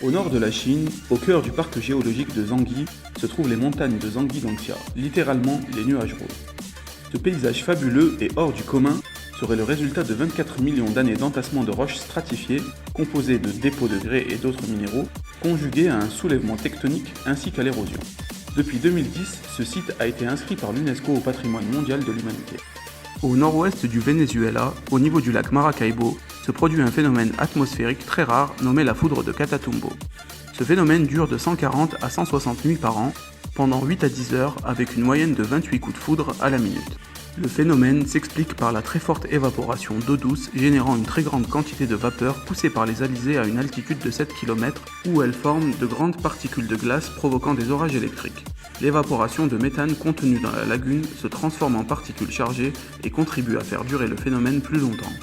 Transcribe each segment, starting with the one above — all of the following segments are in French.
Au nord de la Chine, au cœur du parc géologique de Zhangyi, se trouvent les montagnes de Zhangyi-Dongxia, littéralement les nuages roses. Ce paysage fabuleux et hors du commun serait le résultat de 24 millions d'années d'entassement de roches stratifiées, composées de dépôts de grès et d'autres minéraux, conjugués à un soulèvement tectonique ainsi qu'à l'érosion. Depuis 2010, ce site a été inscrit par l'UNESCO au patrimoine mondial de l'humanité. Au nord-ouest du Venezuela, au niveau du lac Maracaibo, se produit un phénomène atmosphérique très rare nommé la foudre de Catatumbo. Ce phénomène dure de 140 à 160 nuits par an, pendant 8 à 10 heures avec une moyenne de 28 coups de foudre à la minute. Le phénomène s'explique par la très forte évaporation d'eau douce générant une très grande quantité de vapeur poussée par les alizés à une altitude de 7 km où elles forment de grandes particules de glace provoquant des orages électriques. L'évaporation de méthane contenue dans la lagune se transforme en particules chargées et contribue à faire durer le phénomène plus longtemps.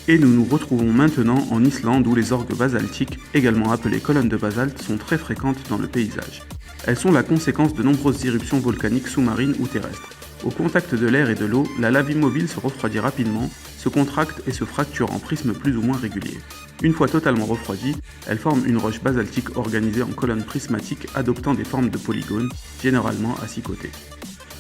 Et nous nous retrouvons maintenant en Islande où les orgues basaltiques, également appelées colonnes de basalte, sont très fréquentes dans le paysage. Elles sont la conséquence de nombreuses éruptions volcaniques sous-marines ou terrestres. Au contact de l'air et de l'eau, la lave immobile se refroidit rapidement, se contracte et se fracture en prismes plus ou moins réguliers. Une fois totalement refroidie, elle forme une roche basaltique organisée en colonnes prismatiques adoptant des formes de polygones, généralement à 6 côtés.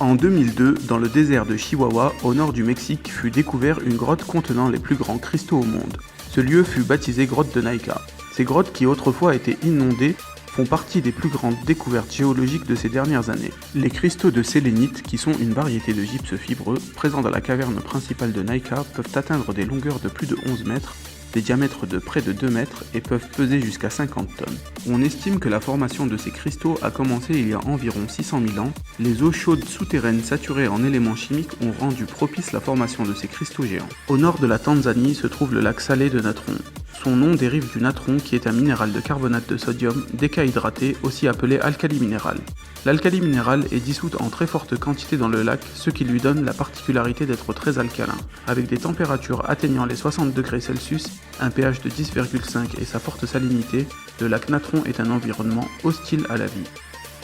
En 2002, dans le désert de Chihuahua, au nord du Mexique, fut découvert une grotte contenant les plus grands cristaux au monde. Ce lieu fut baptisé grotte de Naica. Ces grottes, qui autrefois étaient inondées, font partie des plus grandes découvertes géologiques de ces dernières années. Les cristaux de sélénite, qui sont une variété de gypse fibreux, présents dans la caverne principale de Naica, peuvent atteindre des longueurs de plus de 11 mètres, des diamètres de près de 2 mètres et peuvent peser jusqu'à 50 tonnes. On estime que la formation de ces cristaux a commencé il y a environ 600 000 ans. Les eaux chaudes souterraines saturées en éléments chimiques ont rendu propice la formation de ces cristaux géants. Au nord de la Tanzanie se trouve le lac salé de Natron. Son nom dérive du natron qui est un minéral de carbonate de sodium décahydraté, aussi appelé alcali minéral. L'alcali minéral est dissoute en très forte quantité dans le lac, ce qui lui donne la particularité d'être très alcalin. Avec des températures atteignant les 60 degrés Celsius, un pH de 10,5 et sa forte salinité, le lac Natron est un environnement hostile à la vie.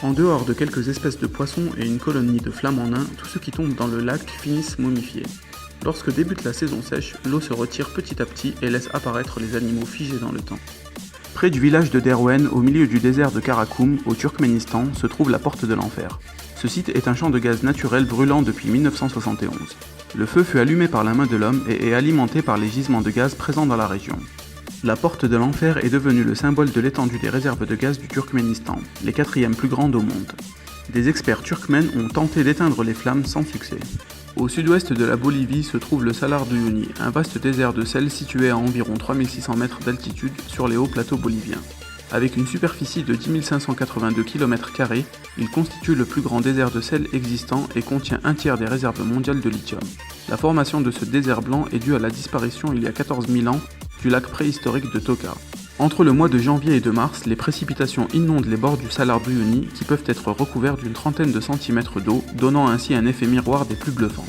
En dehors de quelques espèces de poissons et une colonie de flamants nains, tous ceux qui tombent dans le lac finissent momifiés. Lorsque débute la saison sèche, l'eau se retire petit à petit et laisse apparaître les animaux figés dans le temps. Près du village de Derwen, au milieu du désert de Karakoum, au Turkménistan, se trouve la Porte de l'Enfer. Ce site est un champ de gaz naturel brûlant depuis 1971. Le feu fut allumé par la main de l'homme et est alimenté par les gisements de gaz présents dans la région. La Porte de l'Enfer est devenue le symbole de l'étendue des réserves de gaz du Turkménistan, les 4e plus grandes au monde. Des experts turkmènes ont tenté d'éteindre les flammes sans succès. Au sud-ouest de la Bolivie se trouve le Salar de Uyuni, un vaste désert de sel situé à environ 3600 mètres d'altitude sur les hauts plateaux boliviens. Avec une superficie de 10 582 km², il constitue le plus grand désert de sel existant et contient un tiers des réserves mondiales de lithium. La formation de ce désert blanc est due à la disparition il y a 14 000 ans du lac préhistorique de Toca. Entre le mois de janvier et de mars, les précipitations inondent les bords du Salar d'Uyuni qui peuvent être recouverts d'une trentaine de centimètres d'eau, donnant ainsi un effet miroir des plus bluffants.